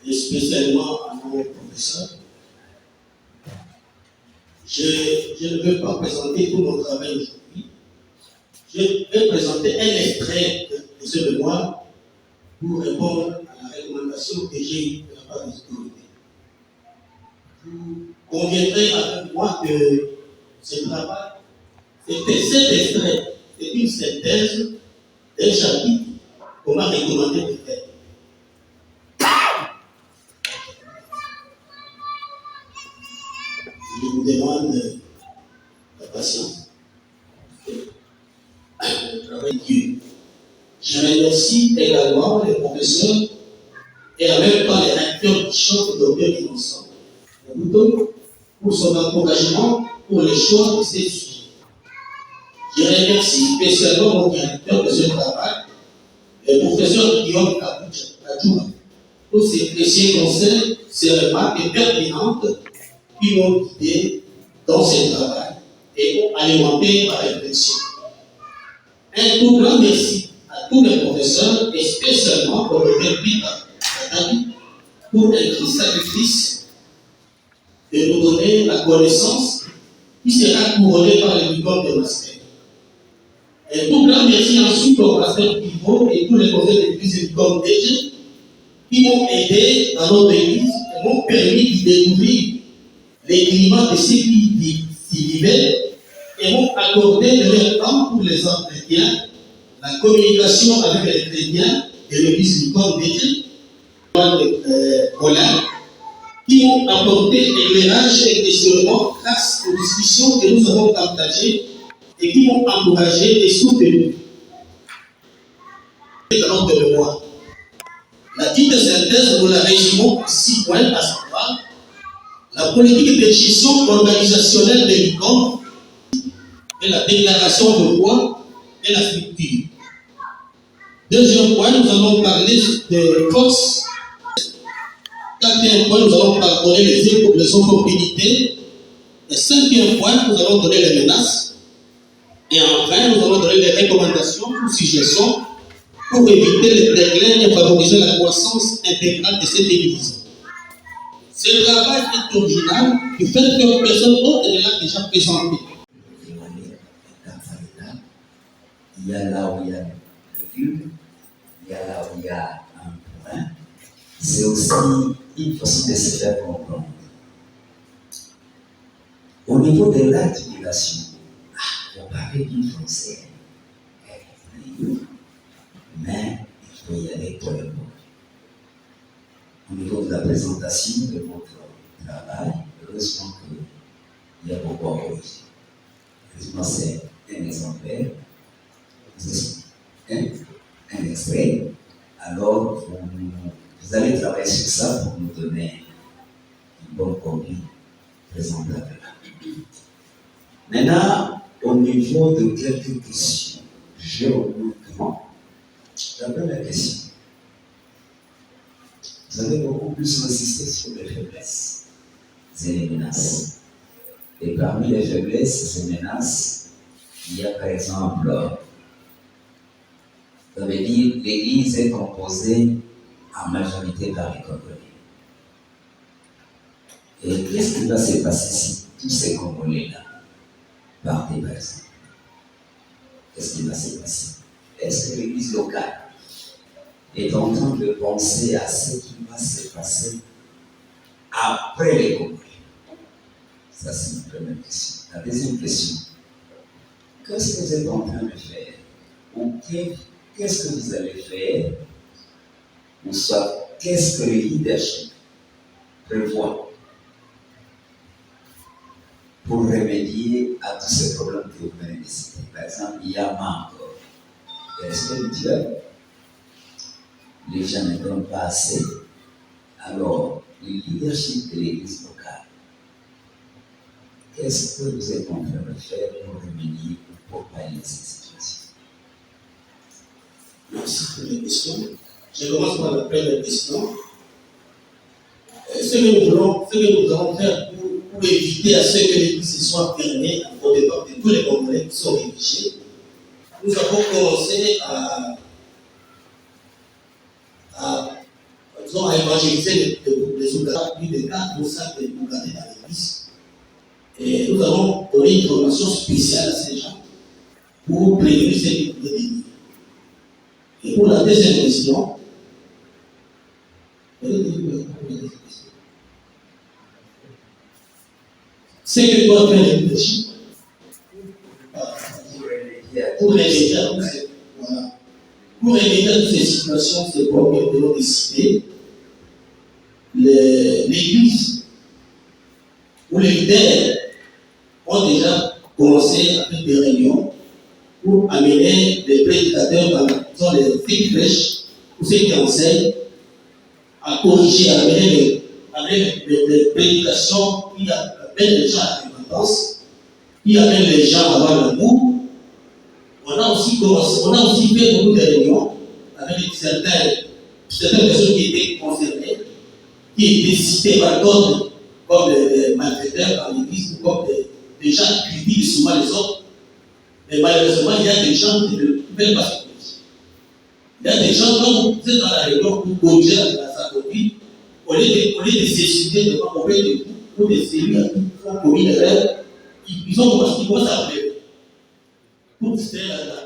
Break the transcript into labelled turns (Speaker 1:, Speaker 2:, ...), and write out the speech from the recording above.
Speaker 1: et spécialement à nos professeurs. Je ne veux pas présenter tout mon travail aujourd'hui. Je vais présenter un extrait de ce mémoire pour répondre à la recommandation que j'ai eue de la part des autorités. Vous conviendrez avec moi que ce travail, c'était cet extrait, c'est une synthèse d'un chapitre qu'on m'a recommandé de faire. Je vous demande la patience. Avec Dieu. Je remercie également les professeurs et en même temps les acteurs qui chantent de Dieu Innocent. Pour son encouragement pour le choix de ces sujets. Je remercie spécialement mon directeur de ce travail, le professeur Guillaume Kadjouma, pour ses précieux conseils, ses remarques pertinentes qui m'ont guidé dans ce travail et ont alimenté ma réflexion. Un tout grand merci à tous les professeurs et spécialement au docteur Peter Katani pour un sacrifice de nous donner la connaissance qui sera couronnée par le diplôme de master. Un tout grand merci ensuite au pasteur Pivot et tous les conseils de l'église du diplôme DG qui m'ont aidé dans notre église et m'ont permis de découvrir les climats de ceux qui s'y vivaient et m'ont accordé de leur temps pour les entretiens, la communication avec les chrétiens de l'église du diplôme DG, qui m'ont apporté éclairage et questionnement grâce aux discussions que nous avons partagées et qui m'ont encouragé et soutenu. Dans notre mémoire. La dite synthèse, nous la résumons en 6 points, à savoir la politique de gestion organisationnelle de l'ICOM et la déclaration de foi et la structure. Deuxième point, nous allons parler de force. Quatrième point, nous allons donner les opportunités. Et cinquième point, nous allons donner les menaces. Et enfin, nous allons donner les recommandations ou suggestions pour éviter les déclins et favoriser la croissance intégrale de cette église. Ce travail est original du fait que personne autre ne l'a déjà présenté.
Speaker 2: Il y a là où il y a le cube, il y a là où il y a un point. C'est aussi une façon de se faire comprendre. Au niveau de l'articulation, on parlait d'une française, mais il faut y aller pour le mot. Au niveau de la présentation de votre travail, heureusement qu'il y a beaucoup à corriger. Heureusement, c'est un exemplaire, un extrait. Alors, vous allez travailler sur ça pour nous donner une bonne copie présentable. Maintenant, au niveau de quelques questions, géologiquement, la première question. Vous avez beaucoup plus insisté sur les faiblesses et les menaces. Et parmi les faiblesses et les menaces, il y a par exemple, ça veut dire l'Église est composée en majorité par les Congolais. Et qu'est-ce qui va se passer si tous ces Congolais-là partent par exemple? Qu'est-ce qui va se passer? Est-ce que l'Église locale est en train de penser à ce qui va se passer après les Congolais? Ça, c'est une première question. La deuxième question, qu'est-ce que vous êtes en train de faire? Ou qu'est-ce que vous allez faire? Ou soit, qu'est-ce que le leadership prévoit pour remédier à tous ces problèmes que vous venez de citer? Par exemple, il y a manque de respect mutuel. Les gens ne donnent pas assez. Alors, le leadership de l'Église locale, qu'est-ce que vous êtes en train de faire pour remédier ou pour pallier cette situation?
Speaker 1: Merci pour les questions. Je commence par la première question. Ce que nous allons faire pour éviter à ce que l'Église soit fermée au départ de tous les Congolais qui sont réfugiés, nous avons commencé nous avons évangélisé les Ougandais, plus de 4 ou 5 Ougandais dans l'église. Et nous avons donné une formation spéciale à ces gens pour prévenir ces types de délits. Et pour la deuxième question, c'est que doit faire les leadership pour les médias. Voilà. Pour éviter toutes ces situations, c'est pour que nous devons décider l'église ou les leaders ont déjà commencé à faire des réunions pour amener les prédicateurs dans les petites crèches ou ceux qui enseignent à corriger, à amener les prédications qui amènent les gens à la repentance, qui amènent les gens à avoir l'amour. On a aussi fait beaucoup de réunions avec certaines personnes qui étaient concernées, qui étaient citées par d'autres comme des malfaiteurs dans l'église ou comme des gens qui critiquent souvent les autres. Mais malheureusement, il y a des gens qui ne veulent pas se corriger. Il y a des gens, quand vous êtes dans la réunion pour corriger sa copie, au lieu de s'excuser devant auprès de vous, ou de celui qui ont commis l'erreur, ils commencent à pleurer. Pour distraire